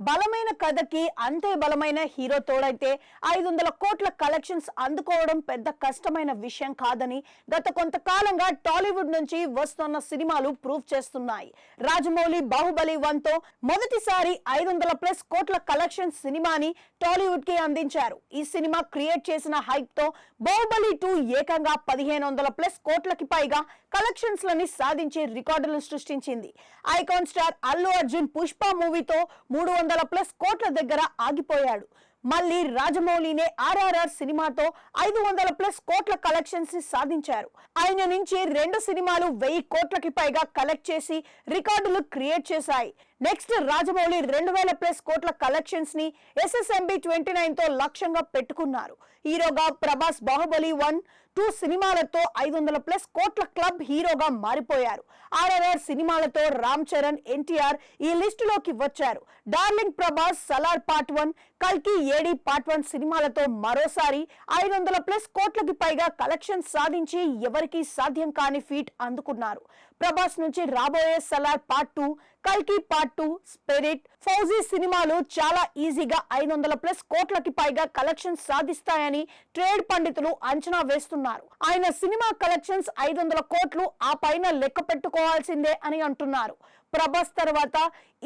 బలమైన కథకి అంతే బలమైన హీరో తోడైతే 500 కోట్ల కలెక్షన్స్ అందుకోవడం పెద్ద కష్టమైన విషయం కాదని గత కొంతకాలంగా టాలీవుడ్ నుంచి వస్తున్న సినిమాలు ప్రూవ్ చేస్తున్నాయి. రాజమౌళి బాహుబలి 1 తో మొదటిసారి 500+ కోట్ల కలెక్షన్స్ సినిమాని టాలీవుడ్ కి అందించారు. ఈ సినిమా క్రియేట్ చేసిన హైప్ తో బాహుబలి 2 ఏకంగా 1500+ కోట్లకి పైగా కలెక్షన్స్ లని సాధించి రికార్డులను సృష్టించింది. ఐకాన్ స్టార్ అల్లు అర్జున్ పుష్ప మూవీతో 300+ కోట్ల దగ్గర ఆగిపోయాడు. మళ్ళీ రాజమౌళినే RRR సినిమాతో 500+ కోట్ల కలెక్షన్స్ ని సాధించారు. ఆయన నుంచి 2 సినిమాలు 1000 కోట్లకి పైగా కలెక్ట్ చేసి రికార్డులు క్రియేట్ చేశాయి. నెక్స్ట్ రాజమౌళి 2000+ కోట్ల కలెక్షన్స్ ని SSMB 29 తో లక్ష్యంగా పెట్టుకున్నారు. హీరోగా ప్రభాస్ బాహుబలి 1, 2 సినిమాలతో 500+ కోట్ల క్లబ్ హీరోగా మారిపోయారు. RRR సినిమాలతో రామ్ చరణ్, NTR ఈ లిస్టులోకి వచ్చారు. డార్లింగ్ ప్రభాస్ సలార్ పార్ట్ 1, కల్కి ఏడి పార్ట్ 1 సినిమాలతో మరోసారి 500+ కోట్లకి పైగా కలెక్షన్ సాధించి ఎవరికీ సాధ్యం కాని ఫీట్ అందుకున్నారు. ప్రభాస్ నుంచి రాబోయే సలార్ పార్ట్ 2, కల్కి పార్ట్ 2, స్పిరిట్, ఫౌజీ సినిమాలు చాలా ఈజీగా 500+ కోట్లకి పైగా కలెక్షన్ సాధిస్తాయని ట్రేడ్ పండితులు అంచనా వేస్తున్నారు. ఆయన సినిమా కలెక్షన్స్ 500 కోట్లు ఆ పైన లెక్క పెట్టుకోవాల్సిందే అని అంటున్నారు. ప్రభాస్ తర్వాత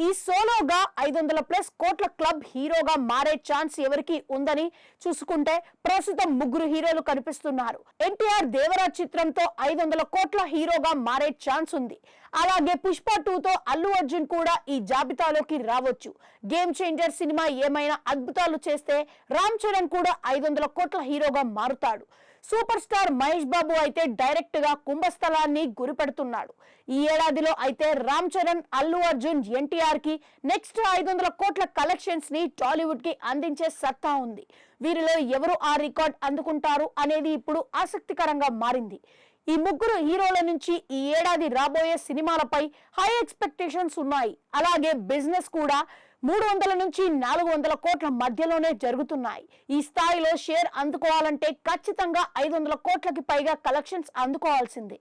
ఈ సోలోగా 500+ కోట్ల క్లబ్ హీరోగా మారే ఛాన్స్ ఎవరికి ఉందని చూసుకుంటే ప్రస్తుతం 3 హీరోలు కనిపిస్తున్నారు. NTR దేవరాజ్ చిత్రంతో 500 కోట్ల హీరోగా మారే ఛాన్స్ ఉంది. అలాగే పుష్ప 2 తో అల్లు అర్జున్ కూడా ఈ జాబితాలోకి రావచ్చు. గేమ్ చేంజర్ సినిమా ఏమైనా అద్భుతాలు చేస్తే రామ్ చరణ్ కూడా 500 కోట్ల హీరోగా మారుతాడు. సూపర్ స్టార్ మహేష్ బాబు అయితే డైరెక్ట్ గా కుంభస్థలాన్ని గురిపెడుతున్నాడు. ఈ ఏడాదిలో అయితే రామ్ చరణ్, అల్లు అర్జున్, NTR కి నెక్స్ట్ 500 కోట్ల కలెక్షన్స్ ని టాలీవుడ్ కి అందించే సత్తా ఉంది. వీరిలో ఎవరు ఆ రికార్డ్ అందుకుంటారు అనేది ఇప్పుడు ఆసక్తికరంగా మారింది. ఈ 3 హీరోల నుంచి ఈ ఏడాది రాబోయే సినిమాలపై హై ఎక్స్పెక్టేషన్స్ ఉన్నాయి. అలాగే బిజినెస్ కూడా 300 నుంచి 400 కోట్ల మధ్యలోనే జరుగుతున్నాయి. ఈ స్థాయిలో షేర్ అందుకోవాలంటే ఖచ్చితంగా 500 కోట్లకి పైగా కలెక్షన్స్ అందుకోవాల్సిందే.